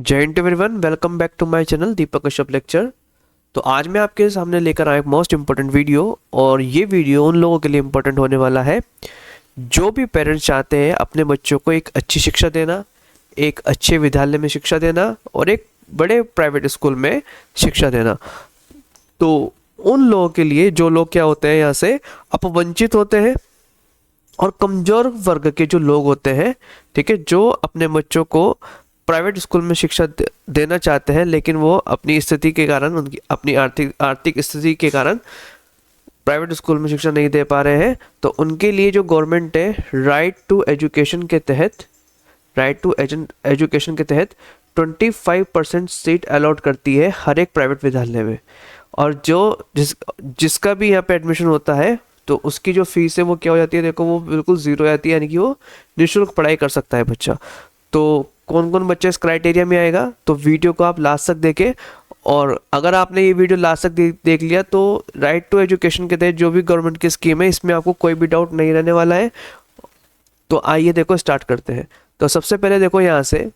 जय हिंद everyone, welcome back to my channel Deepak Kashyap lecture. तो आज मैं आपके सामने लेकर आया एक मोस्ट इम्पोर्टेंट वीडियो, और ये वीडियो उन लोगों के लिए इम्पोर्टेंट होने वाला है जो भी पेरेंट्स चाहते हैं अपने बच्चों को एक अच्छी शिक्षा देना, एक अच्छे विद्यालय में शिक्षा देना और एक बड़े प्राइवेट स्कूल में शिक्षा देना। तो उन लोगों के लिए जो लोग क्या होते हैं, यहाँ से अपवंचित होते हैं और कमज़ोर वर्ग के जो लोग होते हैं, ठीक है, जो अपने बच्चों को प्राइवेट स्कूल में शिक्षा देना चाहते हैं, लेकिन वो अपनी स्थिति के कारण, उनकी अपनी आर्थिक स्थिति के कारण प्राइवेट स्कूल में शिक्षा नहीं दे पा रहे हैं। तो उनके लिए जो गवर्नमेंट है राइट टू एजुकेशन के तहत 25% सीट अलॉट करती है हर एक प्राइवेट विद्यालय में। और जिसका भी यहाँ पे एडमिशन होता है तो उसकी जो फीस है वो क्या हो जाती है, देखो वो बिल्कुल ज़ीरो जाती है, यानी कि वो निःशुल्क पढ़ाई कर सकता है बच्चा। तो कौन कौन बच्चा इस क्राइटेरिया में आएगा, तो वीडियो को आप लास्ट तक देखें। और अगर आपने ये वीडियो लास्ट तक देख लिया तो राइट टू एजुकेशन के तहत जो भी गवर्नमेंट की स्कीम है इसमें आपको कोई भी डाउट नहीं रहने वाला है। तो आइए देखो स्टार्ट करते हैं। तो सबसे पहले देखो यहाँ से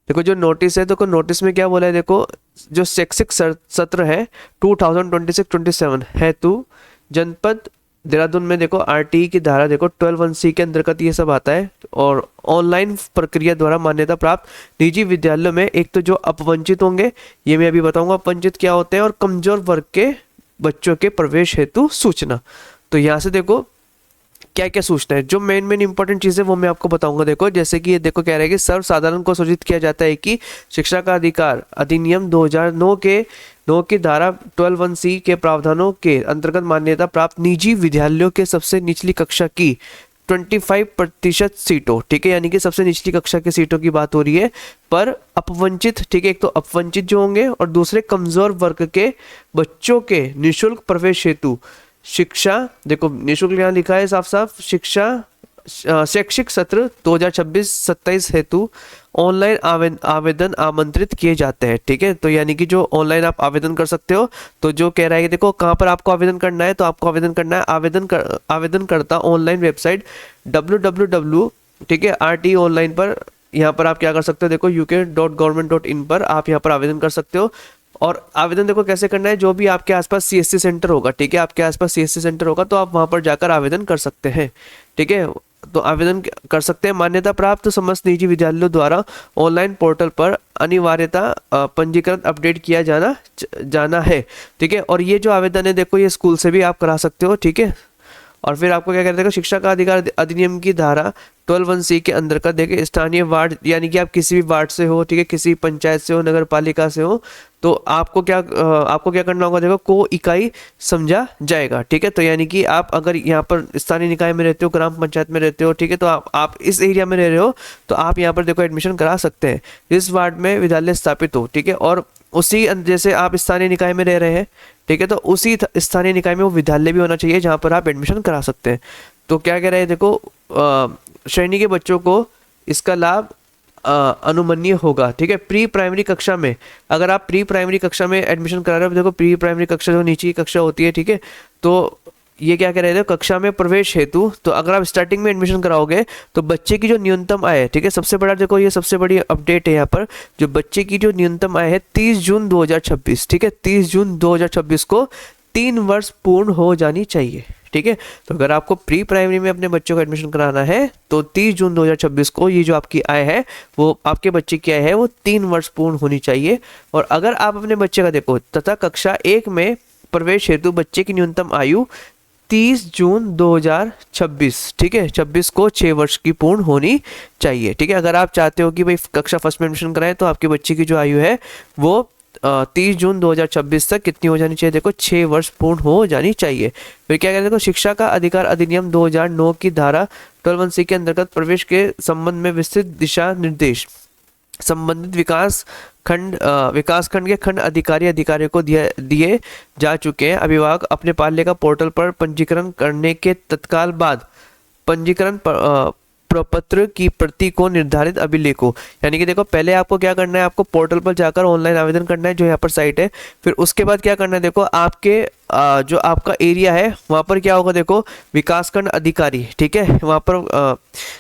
देखो जो नोटिस है, देखो नोटिस में क्या बोला है, देखो जो शैक्षिक सत्र है 2026-27 हेतु जनपद देहरादून में देखो आरटीई की धारा देखो 12(1)(c) के अंतर्गत ये सब आता है। और ऑनलाइन प्रक्रिया द्वारा मान्यता प्राप्त निजी विद्यालयों में एक तो जो अपवंचित होंगे, ये मैं अभी बताऊंगा अपवंचित क्या होते हैं, और कमजोर वर्ग के बच्चों के प्रवेश हेतु सूचना। तो यहाँ से देखो क्या क्या सूचना है, जो मेन इंपॉर्टेंट चीज़ है वो मैं आपको बताऊंगा। देखो जैसे कि ये देखो कह रहा है कि सर्वसाधारण को सूचित किया जाता है कि शिक्षा का अधिकार अधिनियम 2009 की धारा 12(1)(c) के प्रावधानों के अंतर्गत मान्यता प्राप्त निजी विद्यालयों के सबसे निचली कक्षा की 25% सीटों, ठीक है, यानी कि सबसे निचली कक्षा की सीटों की बात हो रही है, पर अपवंचित, ठीक है, एक तो अपवंचित जो होंगे और दूसरे कमजोर वर्ग के बच्चों के निःशुल्क प्रवेश हेतु शिक्षा, देखो निःशुल्क यहाँ लिखा है साफ साफ, शिक्षा शैक्षिक सत्र 2026-27 हेतु ऑनलाइन आवेदन आमंत्रित किए जाते हैं, ठीक है। तो यानी कि जो ऑनलाइन आप आवेदन कर सकते हो। तो जो कह रहा है कि देखो कहाँ पर आपको आवेदन करना है, तो आपको आवेदन करना है आवेदन करता ऑनलाइन वेबसाइट www, ठीक है, RT ऑनलाइन पर, यहाँ पर आप क्या कर सकते हो, देखो uk.government.in पर आप यहाँ पर आवेदन कर सकते हो। और आवेदन देखो कैसे करना है, जो भी आपके आसपास CSC सेंटर होगा, ठीक है, आपके आसपास CSC सेंटर होगा तो आप वहां पर जाकर आवेदन कर सकते हैं, ठीक है। तो आवेदन कर सकते हैं। मान्यता प्राप्त समस्त निजी विद्यालयों द्वारा ऑनलाइन पोर्टल पर अनिवार्यता पंजीकरण अपडेट किया जाना है, ठीक है। और ये जो आवेदन है देखो ये स्कूल से भी आप करा सकते हो, ठीक है। और फिर आपको क्या कहते हैं, शिक्षा का अधिकार अधिनियम की धारा 12(1)(c) के अंतर्गत देखिए स्थानीय वार्ड, यानी कि आप किसी भी वार्ड से हो, ठीक है, किसी पंचायत से हो, नगर पालिका से हो, तो आपको क्या करना होगा, देखो को इकाई समझा जाएगा, ठीक है। तो यानी कि आप अगर यहाँ पर स्थानीय निकाय में रहते हो, ग्राम पंचायत में रहते हो, ठीक है, तो आप इस एरिया में रह रहे हो तो आप यहाँ पर देखो एडमिशन करा सकते हैं। इस वार्ड में विद्यालय स्थापित हो, ठीक है, और उसी जैसे आप स्थानीय निकाय में रह रहे हैं, ठीक है, तो उसी स्थानीय निकाय में वो विद्यालय भी होना चाहिए जहाँ पर आप एडमिशन करा सकते हैं। तो क्या कह रहे हैं, देखो श्रेणी के बच्चों को इसका लाभ अनुमन्य होगा, ठीक है। प्री प्राइमरी कक्षा में, अगर आप प्री प्राइमरी कक्षा में एडमिशन करा रहे हो, देखो प्री प्राइमरी कक्षा जो नीचे की कक्षा होती है, ठीक है, तो ये क्या कह रहे थे, कक्षा में प्रवेश हेतु, तो अगर आप स्टार्टिंग में एडमिशन कराओगे तो बच्चे की जो न्यूनतम आय है, ठीक है, सबसे बड़ा देखो ये सबसे बड़ी अपडेट है यहाँ पर, जो बच्चे की जो न्यूनतम आय है 30 जून 2026, ठीक है, 30 जून 2026 को 3 वर्ष पूर्ण हो जानी चाहिए, ठीक है। तो अगर आपको प्री प्राइमरी में अपने बच्चों को एडमिशन कराना है तो 30 जून 2026 को ये जो आपकी आय है, वो आपके बच्चे की आय है वो 3 वर्ष पूर्ण होनी चाहिए। और अगर आप अपने बच्चे का देखो तथा कक्षा 1 में प्रवेश हेतु बच्चे की न्यूनतम आयु 30 जून 2026, ठीक है, 26 को 6 वर्ष की पूर्ण होनी चाहिए, ठीक है। अगर आप चाहते हो कि भाई कक्षा फर्स्ट में एडमिशन कराएं तो आपके बच्चे की जो आयु है वो 30 जून 2026 तक कितनी हो जानी चाहिए, देखो 6 वर्ष पूर्ण हो जानी चाहिए। फिर क्या कहते हैं, देखो शिक्षा का अधिकार अधिनियम 2009 की धारा 12(1)(c) के अंतर्गत प्रवेश के संबंध में विस्तृत दिशा निर्देश संबंधित विकासखंड के खंड अधिकारियों को दिए जा चुके हैं। अभिभावक अपने पाल्य का पोर्टल पर पंजीकरण करने के तत्काल बाद प्रपत्र की प्रति को निर्धारित अभिलेखों, यानी कि देखो पहले आपको क्या करना है, आपको पोर्टल पर जाकर ऑनलाइन आवेदन करना है जो यहाँ पर साइट है। फिर उसके बाद क्या करना है, देखो आपके जो आपका एरिया है वहाँ पर क्या होगा, देखो विकासखंड अधिकारी, ठीक है, वहाँ पर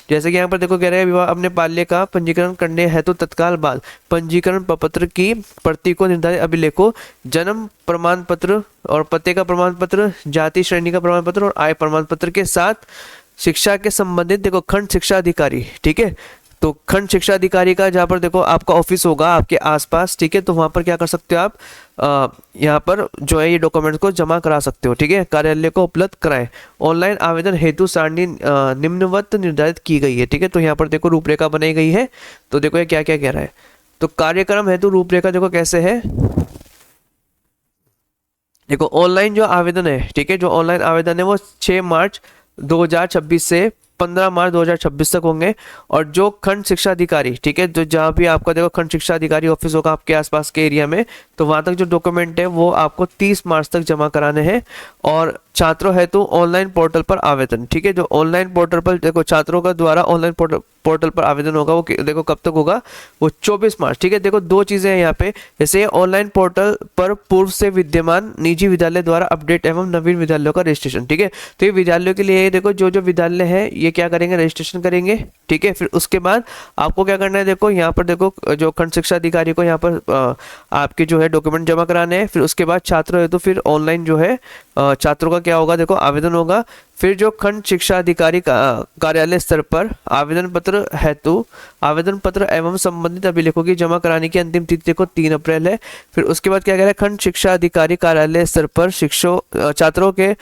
जैसे कि यहाँ पर देखो कह रहे हैं विवाह अपने बाल्य का पंजीकरण करने हेतु तत्काल बाद पंजीकरण प्रपत्र की प्रति को निर्धारित अभिलेखों, जन्म प्रमाण पत्र और पते का प्रमाण पत्र, जाति श्रेणी का प्रमाण पत्र और आय प्रमाण पत्र के साथ शिक्षा के संबंधित देखो खंड शिक्षा अधिकारी, ठीक है, तो खंड शिक्षा अधिकारी का जहाँ पर देखो आपका ऑफिस होगा आपके आसपास, ठीक है, तो वहाँ पर क्या कर सकते हो आप, यहाँ पर जो है ये डॉक्यूमेंट्स को जमा करा सकते हो, ठीक है, कार्यालय को उपलब्ध कराएं। ऑनलाइन आवेदन हेतु सारणी निम्नवत निर्धारित की गई है, ठीक है, तो यहाँ पर देखो रूपरेखा बनाई गई है। तो देखो ये क्या क्या कह रहा है, तो कार्यक्रम हेतु रूपरेखा देखो कैसे है, देखो ऑनलाइन जो आवेदन है, ठीक है, जो ऑनलाइन आवेदन है वो 6 मार्च 2026 से 15 मार्च 2026 तक होंगे। और जो खंड शिक्षा अधिकारी, ठीक है, जो जहाँ भी आपका देखो खंड शिक्षा अधिकारी ऑफिस होगा आपके आसपास के एरिया में, तो वहाँ तक जो डॉक्यूमेंट है वो आपको 30 मार्च तक जमा कराने हैं। और छात्रों हेतु ऑनलाइन पोर्टल पर आवेदन, ठीक है, जो ऑनलाइन पोर्टल पर देखो छात्रों का द्वारा ऑनलाइन पोर्टल पर आवेदन होगा वो देखो कब तक होगा, वो 24 मार्च, ठीक है। देखो दो चीजें हैं यहाँ पे, जैसे ऑनलाइन पोर्टल पर पूर्व से विद्यमान निजी विद्यालय द्वारा अपडेट एवं नवीन विद्यालयों का रजिस्ट्रेशन, ठीक है, तो ये विद्यालयों के लिए देखो जो जो विद्यालय है ये क्या करेंगे, रजिस्ट्रेशन करेंगे, ठीक है। फिर उसके बाद आपको क्या करना है, देखो यहाँ पर देखो जो खंड शिक्षा अधिकारी को यहाँ पर आपके जो है डॉक्यूमेंट जमा कराने हैं। फिर उसके बाद छात्रों है तो फिर ऑनलाइन जो है छात्रों का क्या होगा, देखो आवेदन होगा। फिर जो खंड शिक्षा अधिकारी कार्यालय स्तर पर आवेदन पत्र एवं संबंधित अभिलेखों की जमा कराने की अंतिम तिथि देखो 3 अप्रैल है। फिर उसके बाद क्या कह रहा है, खंड शिक्षा अधिकारी कार्यालय स्तर पर छात्रों के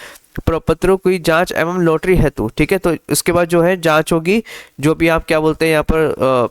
प्रपत्रों की जांच एवं लॉटरी हेतु, ठीक है, तो इसके बाद जो है जांच होगी, जो भी आप क्या बोलते हैं यहाँ पर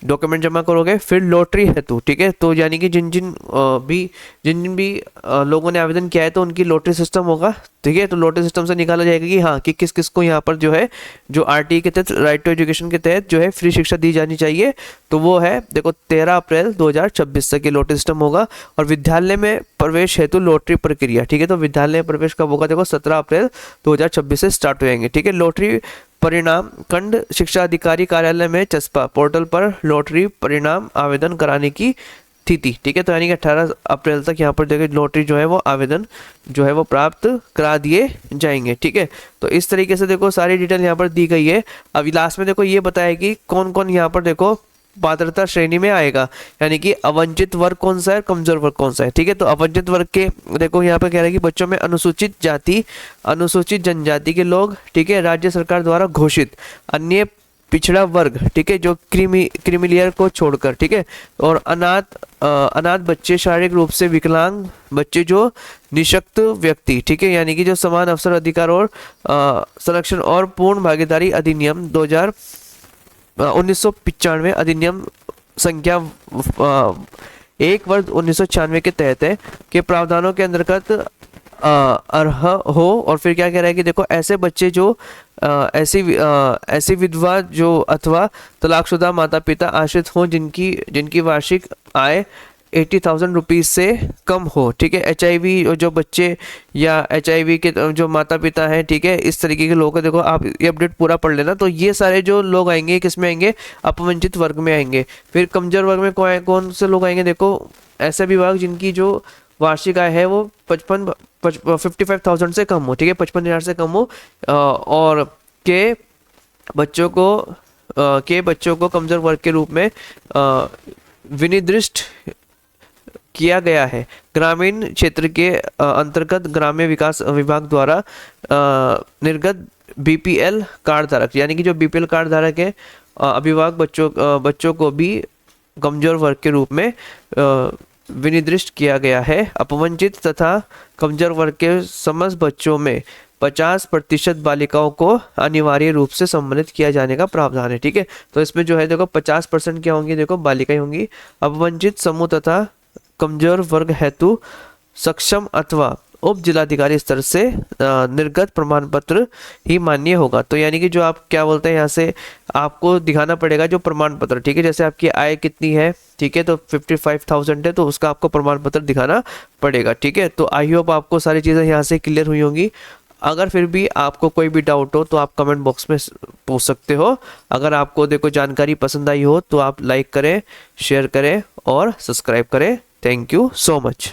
डॉक्यूमेंट जमा करोगे। फिर लॉटरी हेतु, ठीक है, तो यानी कि जिन जिन भी लोगों ने आवेदन किया है तो उनकी लॉटरी सिस्टम होगा, ठीक है, तो लॉटरी सिस्टम से निकाला जाएगा कि हाँ कि किस किस को यहाँ पर जो है जो आरटीई के तहत राइट टू एजुकेशन के तहत जो है फ्री शिक्षा दी जानी चाहिए, तो वो है देखो 13 अप्रैल 2026 तक ये लॉटरी सिस्टम होगा। और विद्यालय में प्रवेश हेतु लॉटरी प्रक्रिया, ठीक है, तो विद्यालय में प्रवेश कब होगा, देखो 17 अप्रैल 2026 से स्टार्ट हो जाएंगे, ठीक है। लॉटरी परिणाम खंड शिक्षा अधिकारी कार्यालय में चस्पा पोर्टल पर लॉटरी परिणाम आवेदन कराने की तिथि, ठीक है, तो यानी कि 18 अप्रैल तक यहाँ पर देखिए लॉटरी जो है वो आवेदन जो है वो प्राप्त करा दिए जाएंगे, ठीक है। तो इस तरीके से देखो सारी डिटेल यहाँ पर दी गई है। अभी लास्ट में देखो ये बताया कि कौन कौन यहाँ पर देखो पात्रता श्रेणी में आएगा, यानी कि अवंचित वर्ग कौन सा है, कमजोर वर्ग कौन सा है, ठीक है। तो अवंचित वर्ग के देखो यहाँ पे कह रहा है कि बच्चों में अनुसूचित जाति अनुसूचित जनजाति के लोग, ठीक है, राज्य सरकार द्वारा घोषित अन्य पिछड़ा वर्ग, ठीक है, जो क्रीमिलियर को छोड़कर, ठीक है, और अनाथ बच्चे, शारीरिक रूप से विकलांग बच्चे, जो निशक्त व्यक्ति, ठीक है, यानी कि जो समान अवसर अधिकार और संरक्षण और पूर्ण भागीदारी अधिनियम 1995 अधिनियम संख्या 1 वर्ष 1996 के तहत है के प्रावधानों के अंतर्गत अर्ह हो। और फिर क्या कह रहा है कि देखो ऐसे बच्चे जो ऐसी विधवा जो अथवा तलाकशुदा माता पिता आश्रित हों जिनकी वार्षिक आय 80,000 रुपीज़ से कम हो, ठीक है, HIV जो बच्चे या HIV के जो माता पिता हैं, ठीक है, इस तरीके के लोग, देखो आप ये अपडेट पूरा पढ़ लेना। तो ये सारे जो लोग आएंगे किस में आएंगे, अपवंचित वर्ग में आएंगे। फिर कमजोर वर्ग में कौन से लोग आएंगे, देखो ऐसे विभाग जिनकी जो वार्षिक आय है वो 55,000 से कम हो, ठीक है, 55,000 से कम हो, और के बच्चों को कमजोर वर्ग के रूप में विनिर्दिष्ट किया गया है। ग्रामीण क्षेत्र के अंतर्गत ग्राम्य विकास विभाग द्वारा निर्गत BPL कार्ड धारक, यानी कि जो BPL कार्ड धारक है अभिभावक बच्चों को भी कमजोर वर्ग के रूप में विनिर्दिष्ट किया गया है। अपवंचित तथा कमजोर वर्ग के समस्त बच्चों में 50% बालिकाओं को अनिवार्य रूप से सम्मानित किया जाने का प्रावधान है, ठीक है। तो इसमें जो है देखो 50% क्या होंगी, देखो बालिकाएं होंगी। अपवंचित समूह तथा कमजोर वर्ग हेतु सक्षम अथवा उप जिलाधिकारी स्तर से निर्गत प्रमाण पत्र ही मान्य होगा। तो यानी कि जो आप क्या बोलते हैं यहाँ से आपको दिखाना पड़ेगा जो प्रमाण पत्र, ठीक है, जैसे आपकी आय कितनी है, ठीक है, तो 55,000 है तो उसका आपको प्रमाण पत्र दिखाना पड़ेगा, ठीक है। तो आई होप आपको सारी चीज़ें यहाँ से क्लियर हुई होंगी। अगर फिर भी आपको कोई भी डाउट हो तो आप कमेंट बॉक्स में पूछ सकते हो। अगर आपको देखो जानकारी पसंद आई हो तो आप लाइक करें, शेयर करें और सब्सक्राइब करें। Thank you so much.